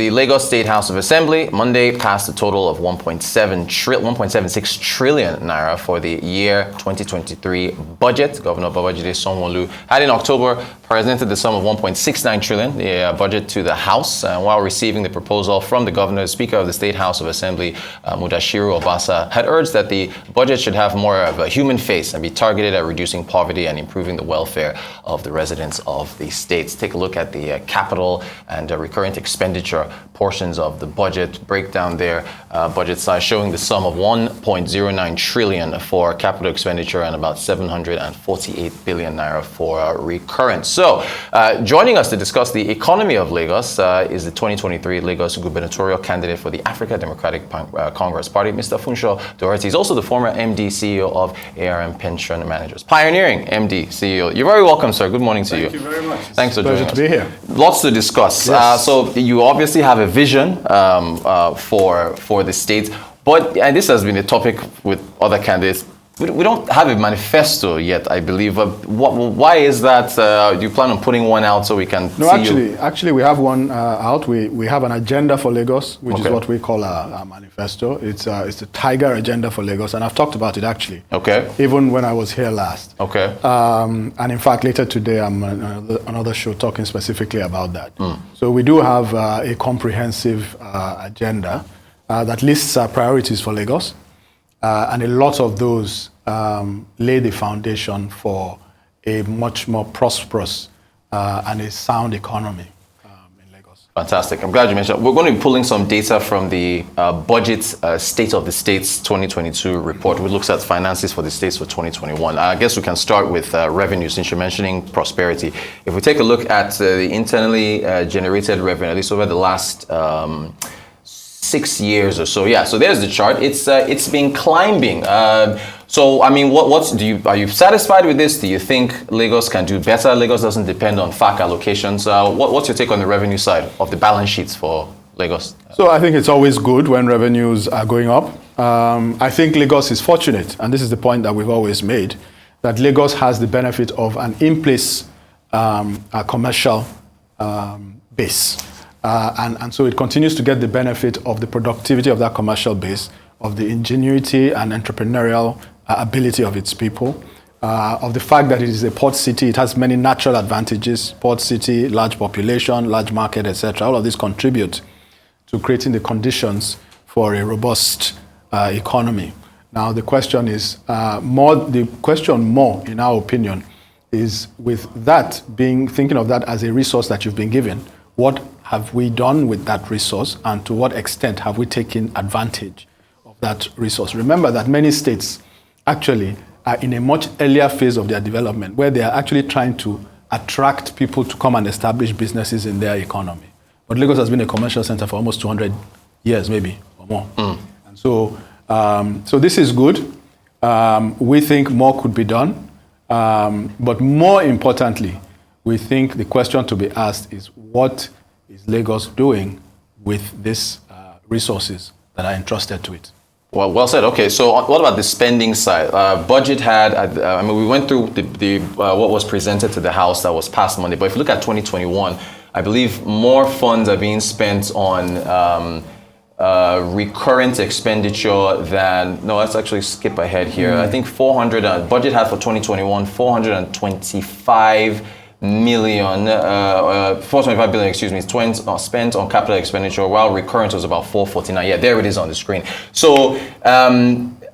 The Lagos State House of Assembly Monday passed a total of 1.76 trillion naira for the year 2023 budget. Governor Babajide Sanwo-Olu had in October presented the sum of 1.69 trillion, the budget, to the House. While receiving the proposal from the governor, Speaker of the State House of Assembly, Mudashiru Obasa, had urged that the budget should have more of a human face and be targeted at reducing poverty and improving the welfare of the residents of the states. Take a look at the capital and recurrent expenditure portions of the budget breakdown there. Budget size showing the sum of 1.09 trillion for capital expenditure and about 748 billion naira for recurrent. So, joining us to discuss the economy of Lagos is the 2023 Lagos Gubernatorial candidate for the African Democratic Congress Party, Mr. Funso Doherty. He's also the former MD CEO of ARM Pension Managers. Pioneering MD CEO. You're very welcome, sir. Good morning to you. Thank you very much. Thanks for joining us. Pleasure to be here. Lots to discuss. Yes. So you obviously have a vision for the state, and this has been a topic with other candidates. We don't have a manifesto yet, I believe. Why is that? Do you plan on putting one out so we can No, actually, we have one out. We have an agenda for Lagos, which is what we call our manifesto. It's the T.I.G.E.R agenda for Lagos, and I've talked about it actually. Okay. Even when I was here last. Okay. And in fact, later today, I'm on another show talking specifically about that. So we do have a comprehensive agenda that lists our priorities for Lagos. And a lot of those lay the foundation for a much more prosperous and a sound economy in Lagos. Fantastic. I'm glad you mentioned. We're going to be pulling some data from the Budget State of the States 2022 report, which looks at finances for the states for 2021. I guess we can start with revenue, since you're mentioning prosperity. If we take a look at the internally generated revenue, at least over the last 6 years or so. Yeah, so there's the chart. It's been climbing. So I mean, are you satisfied with this? Do you think Lagos can do better? Lagos doesn't depend on FAC allocations. What's your take on the revenue side of the balance sheets for Lagos? So I think it's always good when revenues are going up. I think Lagos is fortunate, and this is the point that we've always made, that Lagos has the benefit of an in-place commercial base. And so it continues to get the benefit of the productivity of that commercial base, of the ingenuity and entrepreneurial ability of its people, of the fact that it is a port city. It has many natural advantages: port city, large population, large market, etc. All of these contribute to creating the conditions for a robust economy. Now, the question is more, in our opinion, is with that thinking of that as a resource that you've been given, what have we done with that resource, and to what extent have we taken advantage of that resource? Remember that many states actually are in a much earlier phase of their development, where they are actually trying to attract people to come and establish businesses in their economy. But Lagos has been a commercial center for almost 200 years, maybe, or more. And so this is good. We think more could be done. But more importantly, we think the question to be asked is, what is Lagos doing with these resources that are entrusted to it? Well said. Okay, so what about the spending side? Budget had, we went through the what was presented to the House that was passed Monday. But if you look at 2021, I believe more funds are being spent on recurrent expenditure than, no, let's actually skip ahead here. I think budget had for 2021, 425 billion, excuse me, spent on capital expenditure, while recurrent was about 449. Yeah, there it is on the screen. So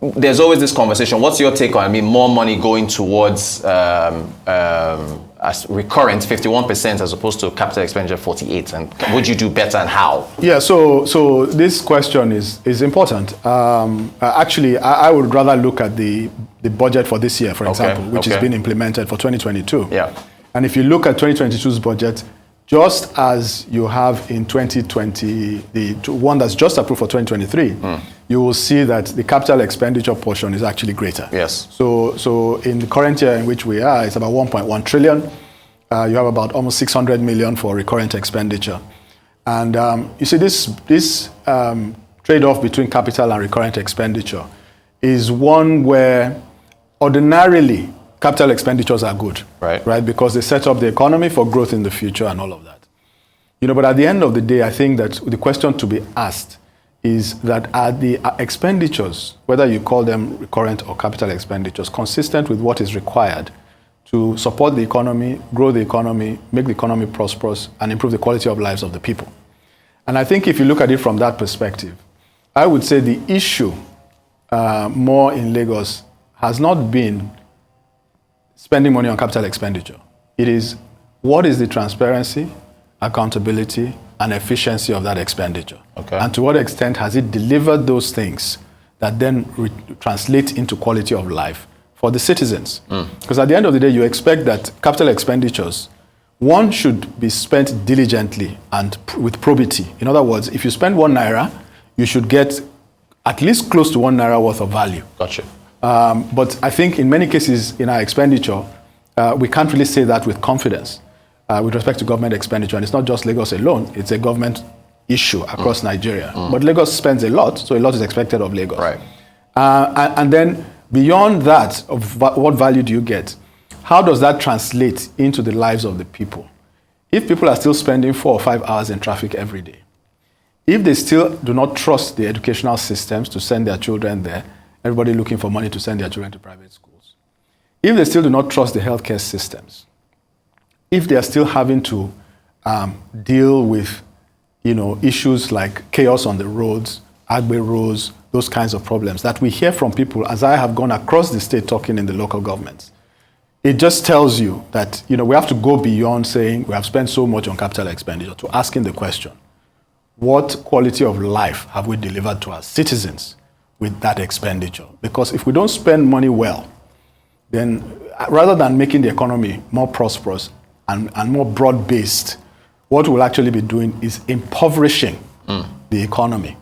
there's always this conversation. What's your take on, more money going towards as recurrent 51% as opposed to capital expenditure 48%, and would you do better, and how? Yeah, so this question is important. Actually, I would rather look at the budget for this year, for example, which has been implemented for 2022. Yeah. And if you look at 2022's budget, just as you have in 2020, the one that's just approved for 2023, you will see that the capital expenditure portion is actually greater. Yes. So in the current year in which we are, it's about 1.1 trillion. You have about almost 600 million for recurrent expenditure. And you see, this trade-off between capital and recurrent expenditure is one where ordinarily capital expenditures are good, right? Because they set up the economy for growth in the future and all of that. But at the end of the day, I think that the question to be asked is that are the expenditures, whether you call them recurrent or capital expenditures, consistent with what is required to support the economy, grow the economy, make the economy prosperous, and improve the quality of lives of the people. And I think if you look at it from that perspective, I would say the issue more in Lagos has not been spending money on capital expenditure. It is what is the transparency, accountability, and efficiency of that expenditure. Okay. And to what extent has it delivered those things that then translate into quality of life for the citizens? Because at the end of the day, you expect that capital expenditures, one, should be spent diligently and with probity. In other words, if you spend 1 naira, you should get at least close to 1 naira worth of value. Gotcha. But I think in many cases in our expenditure, we can't really say that with confidence with respect to government expenditure. And it's not just Lagos alone, it's a government issue across Nigeria. But Lagos spends a lot, so a lot is expected of Lagos. Right. And then beyond that, of what value do you get? How does that translate into the lives of the people? If people are still spending 4 or 5 hours in traffic every day, if they still do not trust the educational systems to send their children there, everybody looking for money to send their children to private schools, if they still do not trust the healthcare systems, if they are still having to deal with issues like chaos on the roads, T.I.G.E.R roads, those kinds of problems that we hear from people as I have gone across the state talking in the local governments, it just tells you that we have to go beyond saying we have spent so much on capital expenditure to asking the question, what quality of life have we delivered to our citizens with that expenditure? Because if we don't spend money well, then rather than making the economy more prosperous and more broad-based, what we'll actually be doing is impoverishing the economy.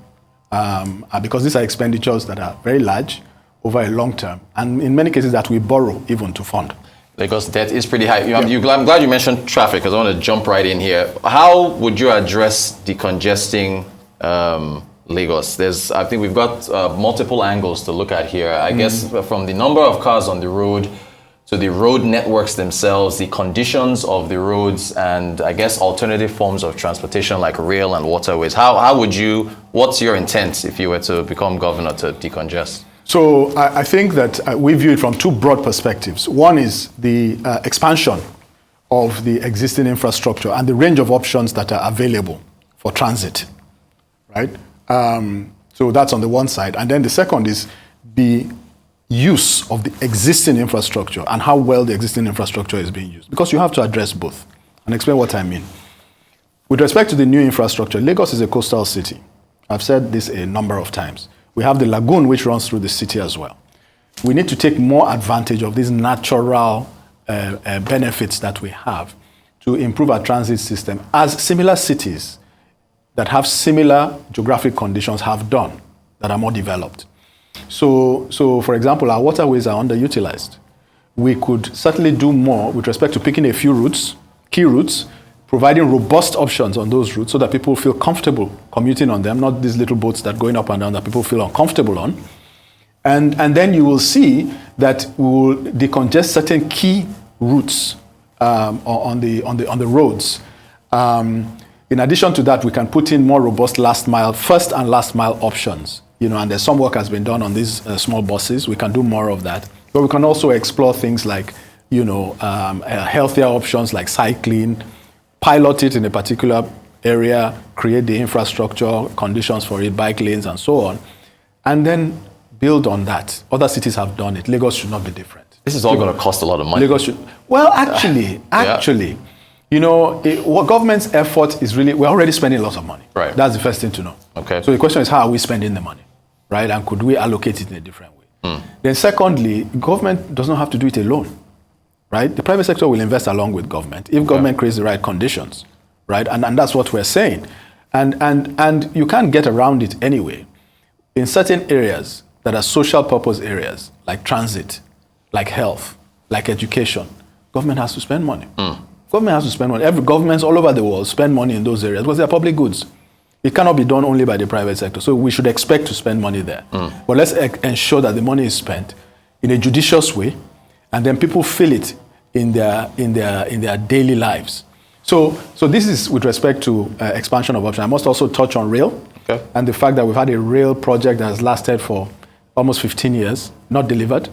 Because these are expenditures that are very large over a long term, and in many cases that we borrow even to fund. Lagos debt is pretty high. I'm glad you mentioned traffic, because I want to jump right in here. How would you address decongesting Lagos? I think we've got multiple angles to look at here. I guess from the number of cars on the road to the road networks themselves, the conditions of the roads, and I guess alternative forms of transportation like rail and waterways. What's your intent if you were to become governor to decongest? So I think that we view it from 2 broad perspectives. One is the expansion of the existing infrastructure and the range of options that are available for transit, right? So that's on the one side. And then the second is the use of the existing infrastructure and how well the existing infrastructure is being used. Because you have to address both. And explain what I mean. With respect to the new infrastructure, Lagos is a coastal city. I've said this a number of times. We have the lagoon which runs through the city as well. We need to take more advantage of these natural benefits that we have to improve our transit system, as similar cities that have similar geographic conditions have done, that are more developed. So for example, our waterways are underutilized. We could certainly do more with respect to picking a few routes, key routes, providing robust options on those routes so that people feel comfortable commuting on them, not these little boats that are going up and down that people feel uncomfortable on. And then you will see that we will decongest certain key routes on the roads. In addition to that, we can put in more robust first and last mile options. And there's some work has been done on these small buses. We can do more of that. But we can also explore things like, healthier options like cycling, pilot it in a particular area, create the infrastructure, conditions for it, bike lanes, and so on, and then build on that. Other cities have done it. Lagos should not be different. This is all going to cost a lot of money. Lagos should. Well, actually, what government's effort is really, we're already spending lots of money. Right. That's the first thing to know. Okay. So the question is, how are we spending the money, right? And could we allocate it in a different way? Then secondly, government does not have to do it alone. Right? The private sector will invest along with government if government creates the right conditions, right? And that's what we're saying. And you can't get around it anyway. In certain areas that are social purpose areas, like transit, like health, like education, government has to spend money. Government has to spend money. Every governments all over the world spend money in those areas because they're public goods. It cannot be done only by the private sector. So we should expect to spend money there. But let's ensure that the money is spent in a judicious way, and then people feel it in their daily lives. So this is with respect to expansion of options. I must also touch on rail, and the fact that we've had a rail project that has lasted for almost 15 years, not delivered,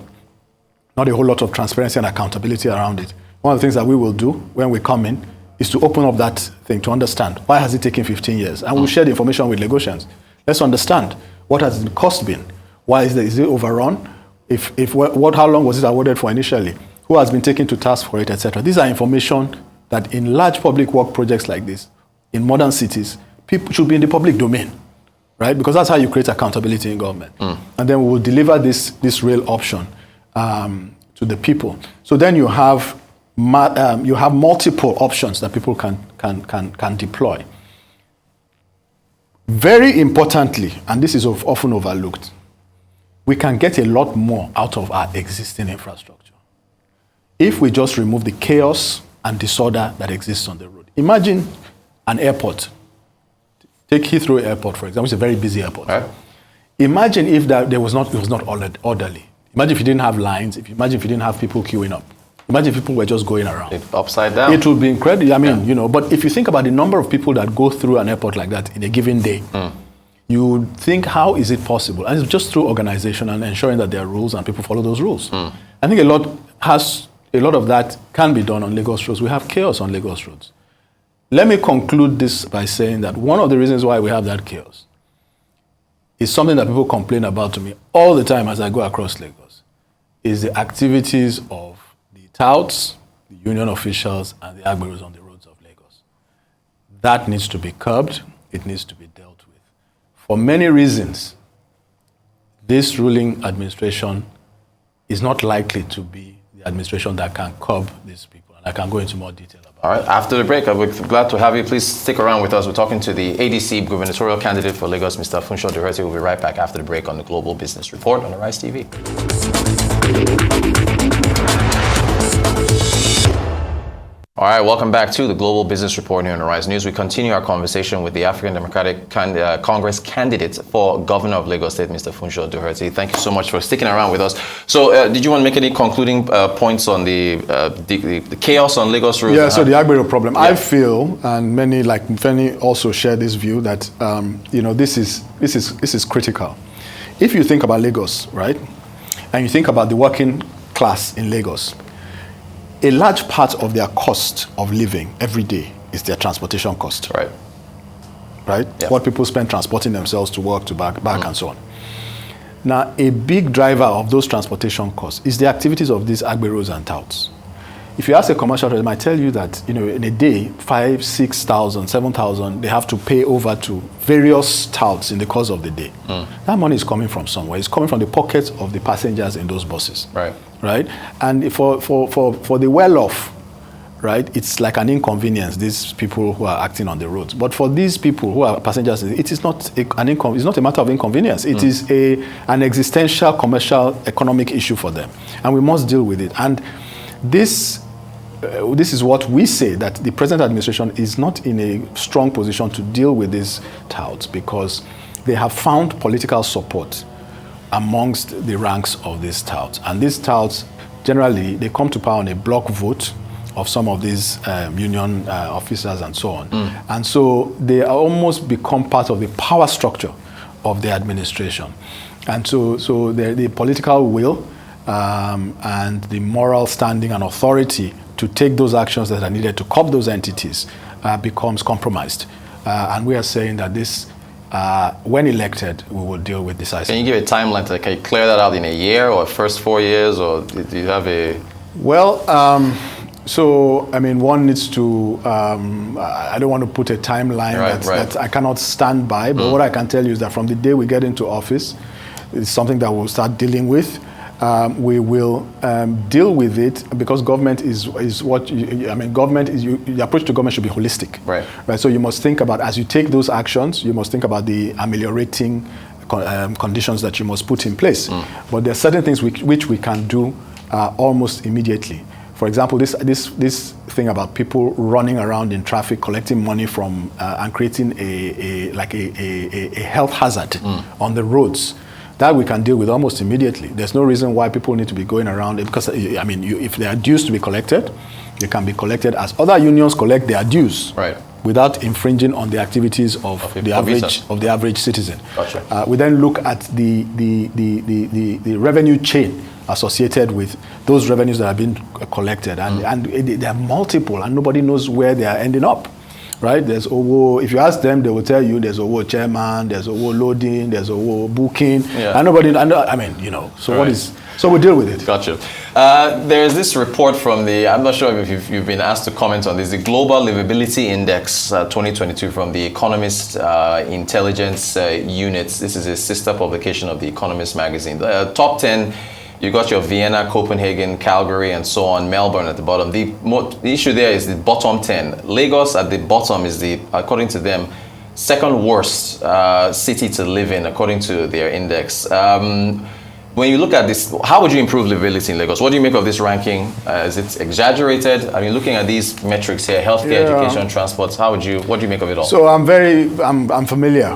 not a whole lot of transparency and accountability around it. One of the things that we will do when we come in is to open up that thing to understand why has it taken 15 years, and we'll share the information with Lagosians. Let's understand what has the cost been, why is it overrun, how long was it awarded for initially, who has been taken to task for it, etc. These are information that in large public work projects like this, in modern cities, people should be in the public domain, right? Because that's how you create accountability in government. And then we will deliver this rail option to the people. So then you have multiple options that people can deploy. Very importantly, and this is often overlooked, we can get a lot more out of our existing infrastructure if we just remove the chaos and disorder that exists on the road. Imagine an airport. Take Heathrow Airport, for example. It's a very busy airport. Right. Imagine if it was not orderly. Imagine if you didn't have lines. Imagine if you didn't have people queuing up. Imagine if people were just going around. Upside down. It would be incredible. I mean, but if you think about the number of people that go through an airport like that in a given day, you would think, how is it possible? And it's just through organization and ensuring that there are rules and people follow those rules. I think a lot of that can be done on Lagos roads. We have chaos on Lagos roads. Let me conclude this by saying that one of the reasons why we have that chaos is something that people complain about to me all the time as I go across Lagos, is the activities of the touts, the union officials, and the agberos on the roads of Lagos. That needs to be curbed. It needs to be dealt with. For many reasons, this ruling administration is not likely to be the administration that can curb these people. And I can go into more detail about it. All right, after the break, I'll be glad to have you. Please stick around with us. We're talking to the ADC gubernatorial candidate for Lagos, Mr. Funso Doherty. We'll be right back after the break on the Global Business Report on Arise TV. All right, welcome back to the Global Business Report here on Arise News. We continue our conversation with the African Democratic Congress candidate for Governor of Lagos State, Mr. Funso Doherty. Thank you so much for sticking around with us. So, did you want to make any concluding points on the chaos on Lagos roads? Yeah, so the Agbero problem. Yeah. I feel, and many like Feni also share this view, that this is critical. If you think about Lagos, right, and you think about the working class in Lagos, a large part of their cost of living every day is their transportation cost. Right. Right? Yeah. What people spend transporting themselves to work, to back and so on. Now, a big driver of those transportation costs is the activities of these agberos and touts. If you ask a commercial trader, they might tell you that, in a day, 5,000, 6,000, 7,000, they have to pay over to various touts in the course of the day. That money is coming from somewhere. It's coming from the pockets of the passengers in those buses. Right? And for the well-off, right, it's like an inconvenience, these people who are acting on the roads. But for these people who are passengers, it is not it's not a matter of inconvenience. It is an existential, commercial, economic issue for them. And we must deal with it. And this is what we say, that the present administration is not in a strong position to deal with these touts because they have found political support amongst the ranks of these touts. And these touts, generally, they come to power on a block vote of some of these union officers and so on. And so they almost become part of the power structure of the administration. And so the political will and the moral standing and authority to take those actions that are needed to curb those entities becomes compromised. And we are saying that this, when elected, we will deal with this. Can you give a timeline? Can you clear that out in a year or first 4 years, or do you have a... Well, so, I mean, one needs to, I don't want to put a timeline that I cannot stand by, but what I can tell you is that from the day we get into office, it's something that we'll start dealing with. We will deal with it because government is what government is. The approach to government should be holistic, right? So you must think about, as you take those actions, you must think about the ameliorating conditions that you must put in place. But there are certain things which we can do almost immediately. For example, this thing about people running around in traffic, collecting money from and creating a health hazard on the roads. That we can deal with almost immediately. There's no reason why people need to be going around it because, if there are dues to be collected, They can be collected as other unions collect their dues. Right. Without infringing on the activities of the average citizen. Gotcha. We then look at the revenue chain associated with those revenues that have been collected, and they are multiple, and nobody knows where they are ending up. Right? There's OWO. If you ask them, they will tell you there's OWO chairman, there's OWO loading, there's OWO booking, and nobody. I mean, you know. So what is? So we deal with it. Gotcha. There's this report from I'm not sure if you've been asked to comment on this, the Global Livability Index 2022 from the Economist Intelligence Unit. This is a sister publication of the Economist magazine. The top 10, you got your Vienna, Copenhagen, Calgary, and so on, Melbourne at the bottom. The issue there is the bottom 10. Lagos at the bottom is according to them, second worst city to live in, according to their index. When you look at this, how would you improve livability in Lagos? What do you make of this ranking? Is it exaggerated? I mean, looking at these metrics here, healthcare, education, transports, what do you make of it all? So I'm familiar.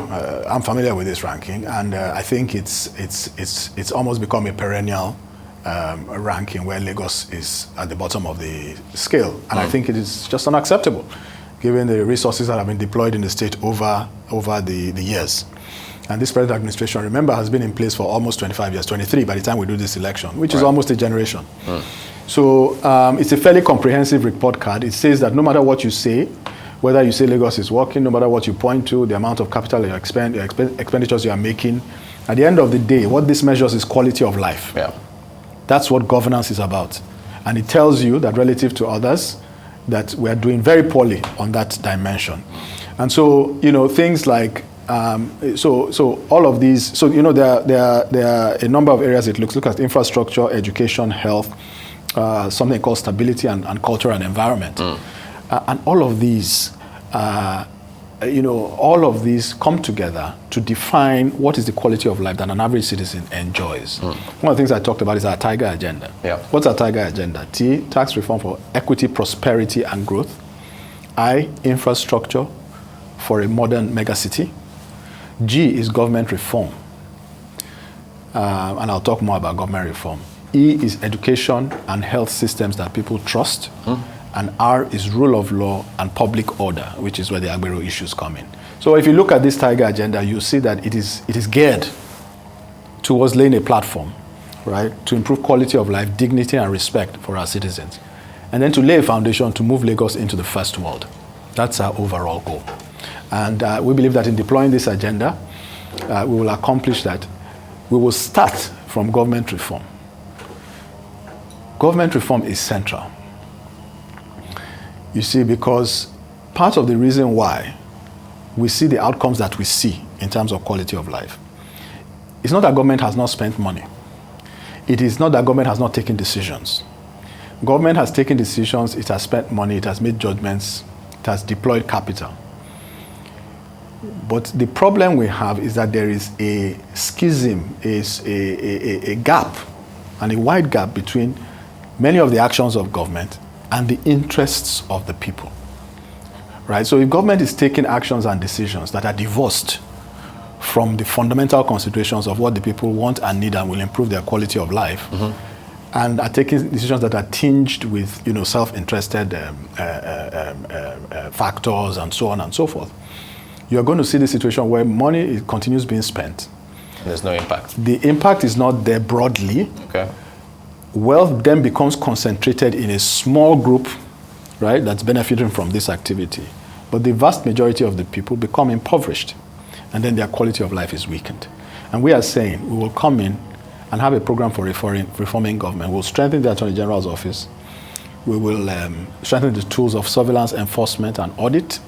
I'm familiar with this ranking, and I think it's almost become a perennial ranking where Lagos is at the bottom of the scale, and I think it is just unacceptable, given the resources that have been deployed in the state over the years. And this present administration, remember, has been in place for almost 25 years, 23 by the time we do this election, which is almost a generation. So it's a fairly comprehensive report card. It says that no matter what you say, whether you say Lagos is working, no matter what you point to, the amount of capital you expenditures you are making, at the end of the day, what this measures is quality of life. Yeah. That's what governance is about. And it tells you that relative to others, that we are doing very poorly on that dimension. And so, you know, things like so all of these, so you know, there are a number of areas it look at: infrastructure, education, health, something called stability and culture and environment, and all of these, all of these come together to define what is the quality of life that an average citizen enjoys. One of the things I talked about is our T.I.G.E.R agenda. Yeah. What's our T.I.G.E.R agenda? T, tax reform for equity, prosperity, and growth. I, infrastructure for a modern megacity. G is government reform, and I'll talk more about government reform. E is education and health systems that people trust, and R is rule of law and public order, which is where the Agbero issues come in. So if you look at this T.I.G.E.R agenda, you see that it is geared towards laying a platform, right, to improve quality of life, dignity, and respect for our citizens, and then to lay a foundation to move Lagos into the first world. That's our overall goal. And we believe that in deploying this agenda, we will accomplish that. We will start from government reform. Government reform is central. You see, because part of the reason why we see the outcomes that we see in terms of quality of life, it's not that government has not spent money. It is not that government has not taken decisions. Government has taken decisions, it has spent money, it has made judgments, it has deployed capital. But the problem we have is that there is a schism, is a gap, and a wide gap between many of the actions of government and the interests of the people. Right? So if government is taking actions and decisions that are divorced from the fundamental considerations of what the people want and need and will improve their quality of life, and are taking decisions that are tinged with, you know, self-interested factors and so on and so forth, you're going to see the situation where money continues being spent. There's no impact. The impact is not there broadly. Okay. Wealth then becomes concentrated in a small group, right, that's benefiting from this activity. But the vast majority of the people become impoverished, and then their quality of life is weakened. And we are saying we will come in and have a program for reforming government. We'll strengthen the Attorney General's office. We will strengthen the tools of surveillance, enforcement, and audit.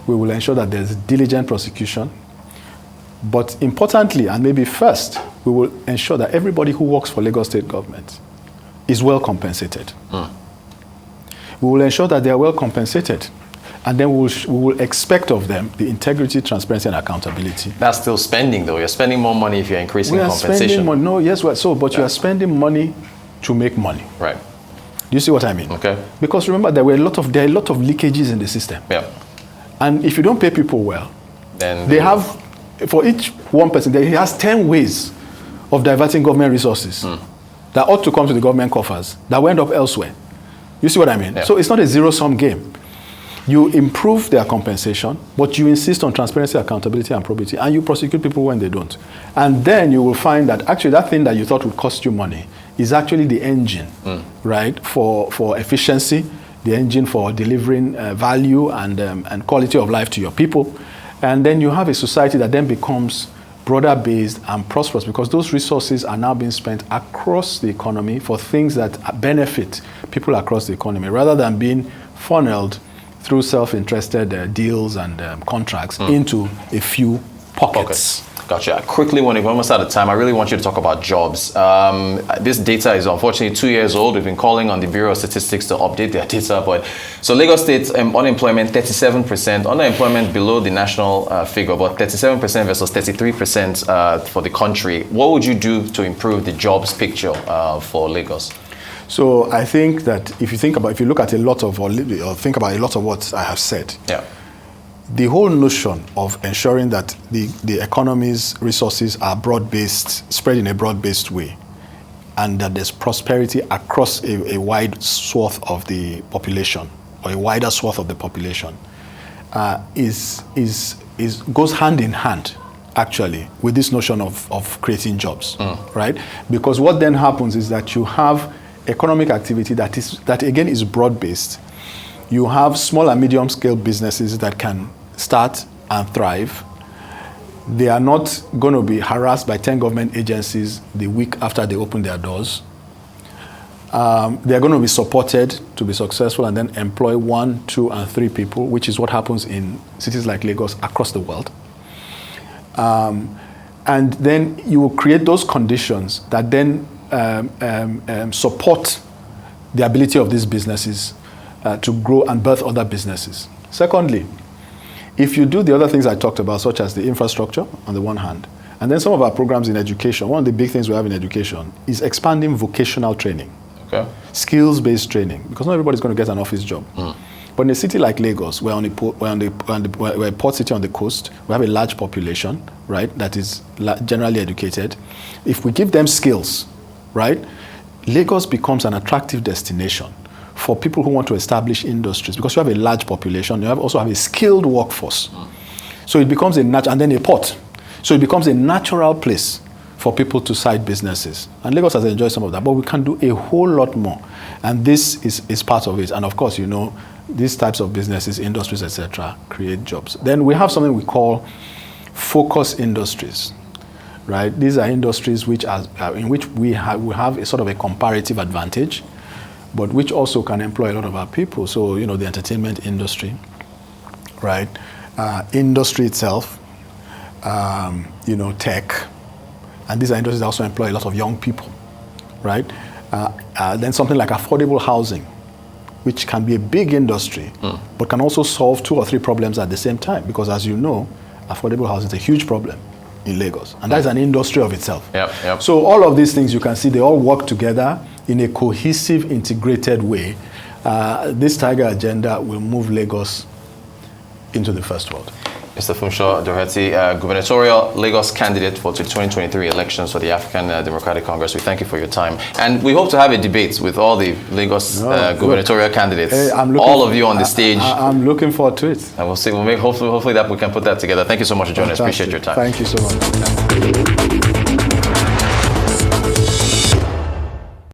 We will ensure that there's diligent prosecution. But importantly, and maybe first, we will ensure that everybody who works for Lagos State government is well compensated. We will ensure that they are well compensated. And then we will expect of them the integrity, transparency, and accountability. That's still spending, though. You're spending more money if you're increasing compensation. Spending money. No, yes, well, but you are spending money to make money. Right. Do you see what I mean? Okay. Because remember, there are a lot of leakages in the system. Yeah. And if you don't pay people well, then they have, for each one person, he has 10 ways of diverting government resources that ought to come to the government coffers that will end up elsewhere. You see what I mean? Yeah. So it's not a zero-sum game. You improve their compensation, but you insist on transparency, accountability, and probity, and you prosecute people when they don't. And then you will find that actually that thing that you thought would cost you money is actually the engine, right, for efficiency, the engine for delivering value and quality of life to your people. And then you have a society that then becomes broader based and prosperous because those resources are now being spent across the economy for things that benefit people across the economy rather than being funneled through self-interested deals and contracts into a few pockets. Gotcha. Quickly, when we're almost out of time, I really want you to talk about jobs. This data is unfortunately 2 years old. We've been calling on the Bureau of Statistics to update their data. But so Lagos State unemployment 37%, underemployment below the national figure, but 37% versus 33% for the country. What would you do to improve the jobs picture for Lagos? So I think that if you look at a lot of or think about a lot of what I have said. Yeah. The whole notion of ensuring that the economy's resources are broad-based, spread in a broad-based way, and that there's prosperity across a wide swath of the population, or a wider swath of the population, goes hand in hand, actually, with this notion of creating jobs, right? Because what then happens is that you have economic activity that again is broad-based. You have small and medium-scale businesses that can start and thrive. They are not going to be harassed by 10 government agencies the week after they open their doors. They are going to be supported to be successful and then employ 1, 2, and 3 people, which is what happens in cities like Lagos across the world. And then you will create those conditions that then support the ability of these businesses to grow and birth other businesses. Secondly, if you do the other things I talked about, such as the infrastructure on the one hand, and then some of our programs in education, one of the big things we have in education is expanding vocational training, skills-based training, because not everybody's going to get an office job. But in a city like Lagos, we're a port city on the coast, we have a large population, right, that is generally educated. If we give them skills, right, Lagos becomes an attractive destination for people who want to establish industries, because you have a large population, you also have a skilled workforce. So it becomes and then a port. So it becomes a natural place for people to start businesses. And Lagos has enjoyed some of that, but we can do a whole lot more. And this is part of it. And of course, these types of businesses, industries, etc., create jobs. Then we have something we call focus industries, right? These are industries in which we have a sort of a comparative advantage, but which also can employ a lot of our people. So, the entertainment industry, right? Industry itself, tech. And these are industries that also employ a lot of young people, right? Then something like affordable housing, which can be a big industry, but can also solve 2 or 3 problems at the same time. Because as you know, affordable housing is a huge problem in Lagos. And that's an industry of itself. Yep. So all of these things, you can see, they all work together in a cohesive, integrated way. This T.I.G.E.R agenda will move Lagos into the first world. Mr. Funso Doherty, Gubernatorial Lagos candidate for the 2023 elections for the African Democratic Congress. We thank you for your time. And we hope to have a debate with all the Lagos gubernatorial candidates, all of you on the stage. I'm looking forward to it. And we'll see, hopefully that we can put that together. Thank you so much for joining us. Appreciate your time. Thank you so much.